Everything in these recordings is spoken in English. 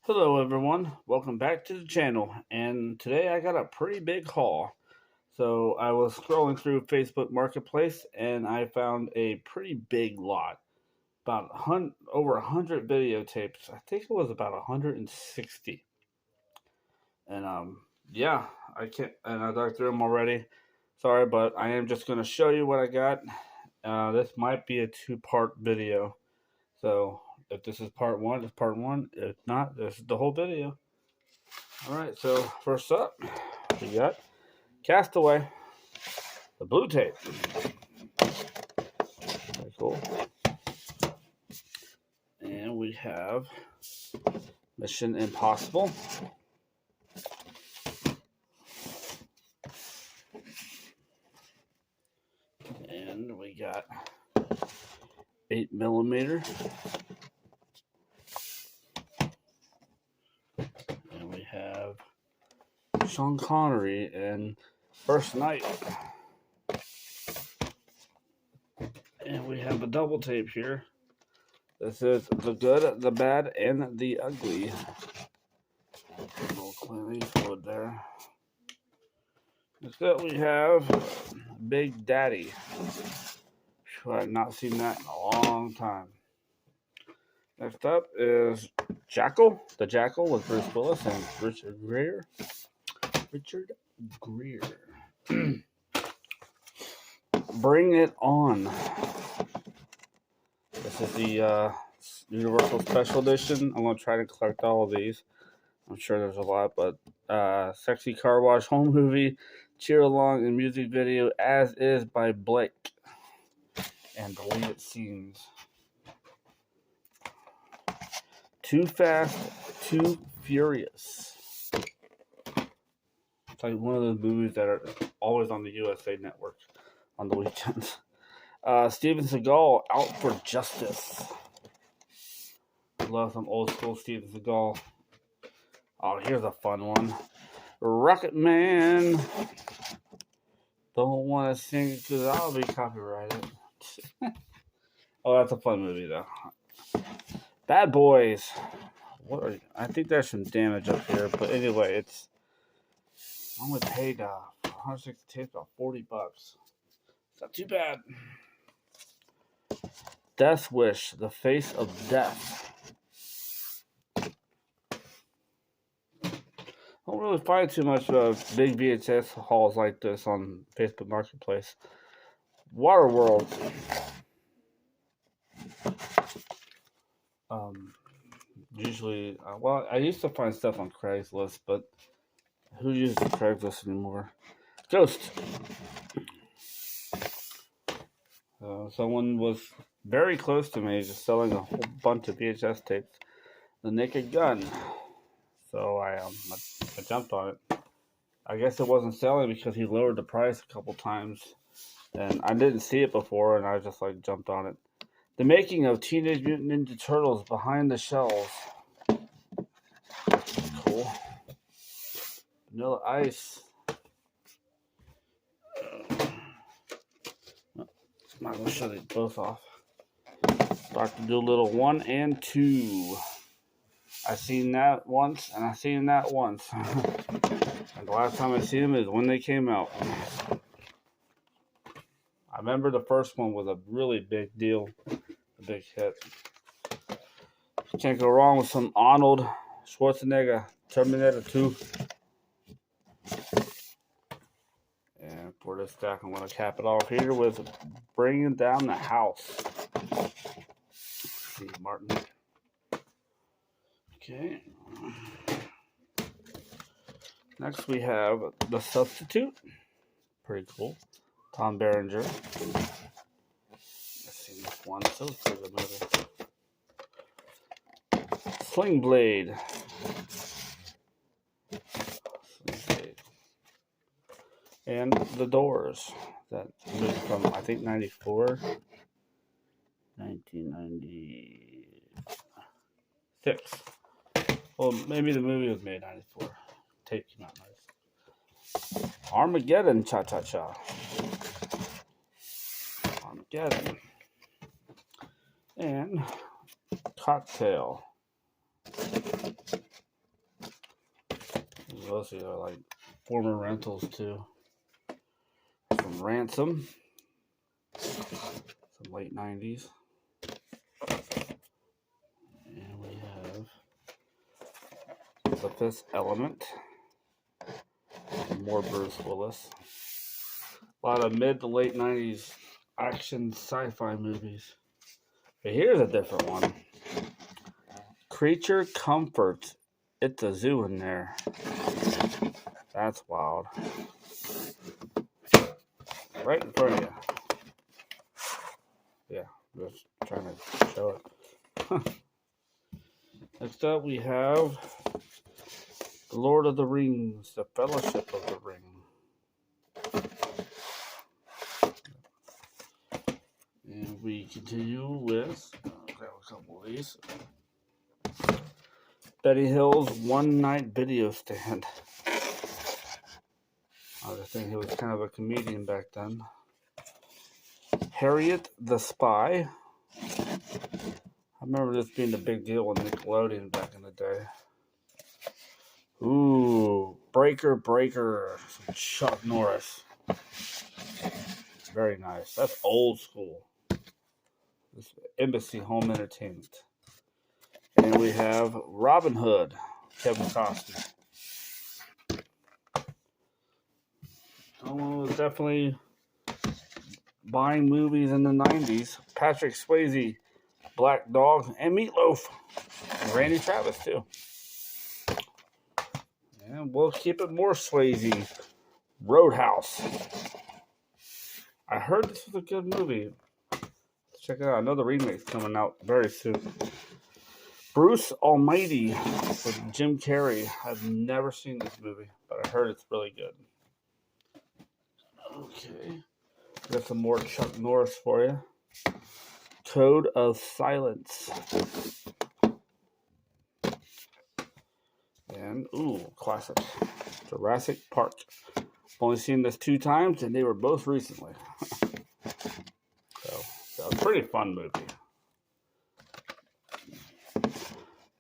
Hello everyone, welcome back to the channel, and today I got a pretty big haul. So I was scrolling through Facebook Marketplace and I found a pretty big lot, about over 100 videotapes. I think it was about 160. And yeah, I can't, and I dug through them already. Sorry, but I am just going to show you what I got. This might be a two-part video. So if this is part one, it's part one. If not, this is the whole video. Alright, so first up, we got Castaway, the blue tape. Very cool. And we have Mission Impossible. And we got 8mm. And we have Sean Connery in First Night. And we have a double tape here. This is The Good, the Bad, and the Ugly. A little Clint Eastwood there. Next up we have Big Daddy. I have not seen that in a long time. Next up is Jackal. The Jackal with Bruce Willis and Richard Gere. Bring It On. This is the Universal Special Edition. I'm going to try to collect all of these. I'm sure there's a lot, but Sexy Car Wash Home Movie, Cheer Along, and Music Video As Is by Blake. And The Way It Seems. Too Fast, Too Furious. It's like one of those movies that are always on the USA Network on the weekends. Steven Seagal, Out for Justice. Love some old school Steven Seagal. Oh, here's a fun one. Rocket Man. Don't want to sing it because I'll be copyrighted. Oh, that's a fun movie though. Bad Boys. I think there's some damage up here, but anyway, it's only paid 160 tapes, about $40. It's not too bad. Death Wish, The Face of Death. I don't really find too much big VHS hauls like this on Facebook Marketplace. Waterworld. Usually, well, I used to find stuff on Craigslist, but who uses Craigslist anymore? Ghost. Someone was very close to me, just selling a whole bunch of VHS tapes. The Naked Gun. So I jumped on it. I guess it wasn't selling because he lowered the price a couple times, and I didn't see it before, and I just jumped on it. The Making of Teenage Mutant Ninja Turtles Behind the Shells. Cool. Vanilla Ice. I'm not going to shut it both off. Dr. Dolittle 1 and 2. I seen that once, and I seen that once. And the last time I seen them is when they came out. I remember the first one was a really big deal. A big hit. Can't go wrong with some Arnold Schwarzenegger, Terminator 2. And for this stack, I'm going to cap it off here with Bringing Down the House. Let's see, Martin. Okay. Next we have The Substitute. Pretty cool. Tom Berenger. Let's see this one. So it's a good movie. Sling Blade. And The Doors. That movie from, I think, 94. 1996. Well, maybe the movie was made in 94. Tape came out nice. Armageddon, Cha-Cha-Cha. Armageddon. And Cocktail. Most of these are like former rentals too. Some Ransom, some late 90s. And we have The Fifth Element. More Bruce Willis. A lot of mid to late 90s action sci-fi movies. But here's a different one. Creature Comforts. It's a zoo in there. That's wild. Right in front of you. Yeah, just trying to show it. Next up we have The Lord of the Rings, The Fellowship of the Ring. And we continue with, grab a couple of these. Betty Hill's One Night Video Stand. I was thinking he was kind of a comedian back then. Harriet the Spy. I remember this being a big deal on Nickelodeon back in the day. Ooh, Breaker Breaker. Some Chuck Norris. Very nice. That's old school. This Embassy Home Entertainment. And we have Robin Hood. Kevin Costner. Oh, definitely buying movies in the 90s. Patrick Swayze, Black Dog, and Meatloaf. And Randy Travis, too. And we'll keep it more Swayze. Roadhouse. I heard this was a good movie. Let's check it out. I know the remake's coming out very soon. Bruce Almighty with Jim Carrey. I've never seen this movie, but I heard it's really good. Okay. Got some more Chuck Norris for you. Code of Silence. And, ooh, classic. Jurassic Park. I've only seen this 2 times, and they were both recently. So, that was a pretty fun movie.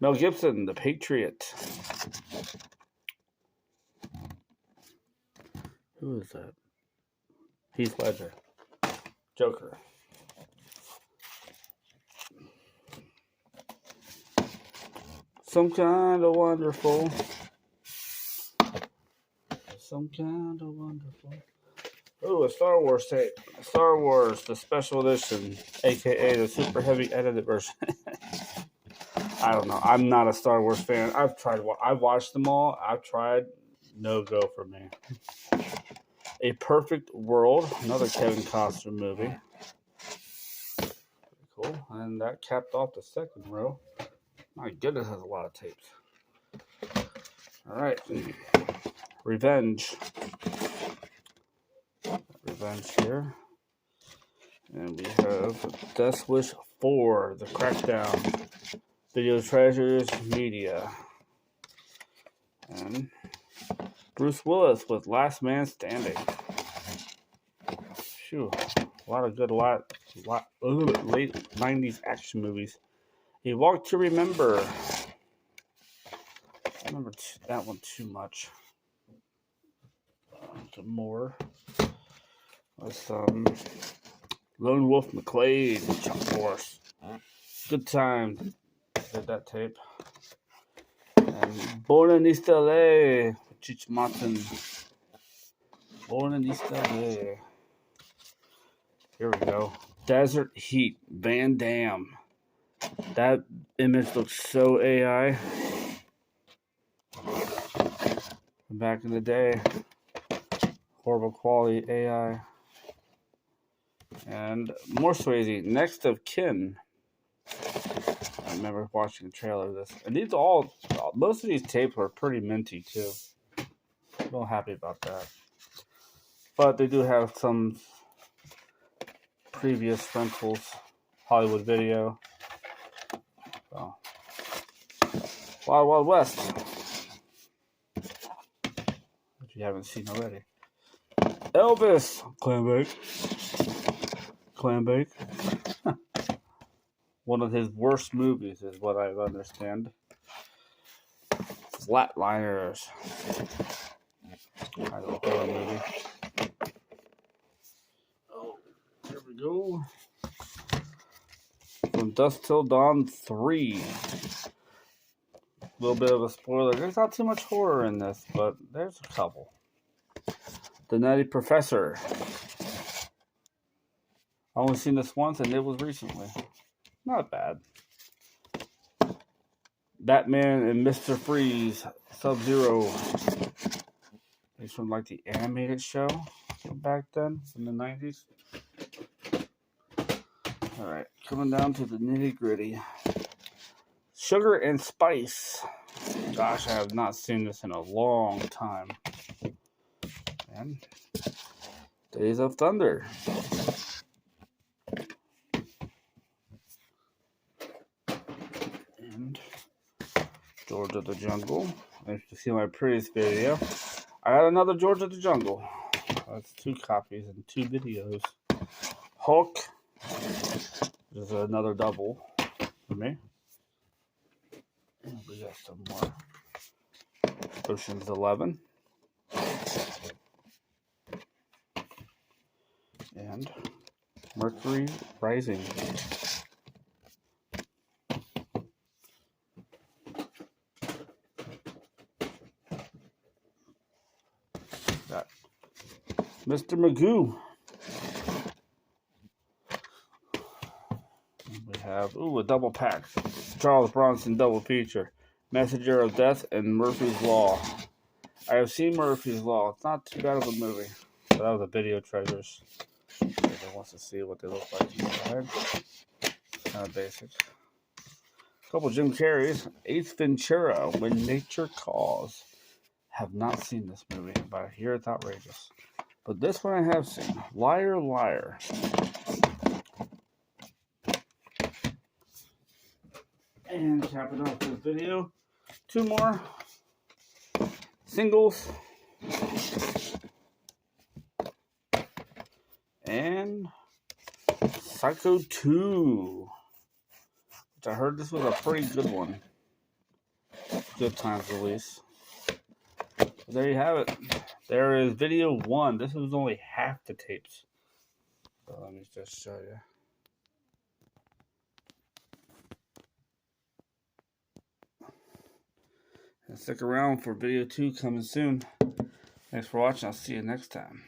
Mel Gibson, The Patriot. Who is that? Heath Ledger. Joker. Some kind of wonderful. Some kind of wonderful. Oh, a Star Wars tape. Star Wars, the special edition, aka the super heavy edited version. I don't know. I'm not a Star Wars fan. I've watched them all. I've tried. No go for me. A Perfect World, another Kevin Costner movie. Pretty cool. And that capped off the second row. My goodness, has a lot of tapes. All right. Revenge. Revenge here. And we have Death Wish 4, The Crackdown. Video Treasures Media. And Bruce Willis with Last Man Standing. Phew. A lot of good, late 90s action movies. A Walk to Remember. I remember that one too much. Some more. With Lone Wolf McQuade, Chuck Norris. Good time. Did that tape. And Born in East LA. Cheech Martin. Born in East LA. Here we go. Desert Heat. Van Damme. That image looks so AI. Back in the day. Horrible quality AI. And more Swayze. Next of Kin. I remember watching a trailer of this. And these most of these tapes were pretty minty too. Real happy about that. But they do have some previous rentals. Hollywood Video. So, Wild Wild West. If you haven't seen already. Elvis. Clambake. One of his worst movies is what I understand. Flatliners. Kind of a horror movie. Oh, here we go. From Dusk Till Dawn 3. A little bit of a spoiler. There's not too much horror in this, but there's a couple. The Nutty Professor. I only seen this once, and it was recently. Not bad. Batman and Mr. Freeze. Sub-Zero. He's from like the animated show from back then, in the 90s. Alright, coming down to the nitty gritty. Sugar and Spice. Gosh, I have not seen this in a long time. And Days of Thunder. And George of the Jungle. If you see my previous video, I got another George of the Jungle. That's 2 copies and 2 videos. Hulk. This is another double for me. And we got some more. Ocean's 11. And Mercury Rising. Got Mr. Magoo. We have, a double pack. Charles Bronson double feature. Messenger of Death and Murphy's Law. I have seen Murphy's Law. It's not too bad of a movie. But that was a video treasures. Everybody wants to see what they look like inside. Kind of basic. A couple Jim Carreys. Ace Ventura, When Nature Calls. Have not seen this movie, but I hear it's outrageous. But this one I have seen. Liar, Liar. And capping off this video, 2 more singles. And Psycho 2. Which I heard this was a pretty good one. Good times release. There you have it. There is video 1. This was only half the tapes. So let me just show you. And stick around for video 2 coming soon. Thanks for watching. I'll see you next time.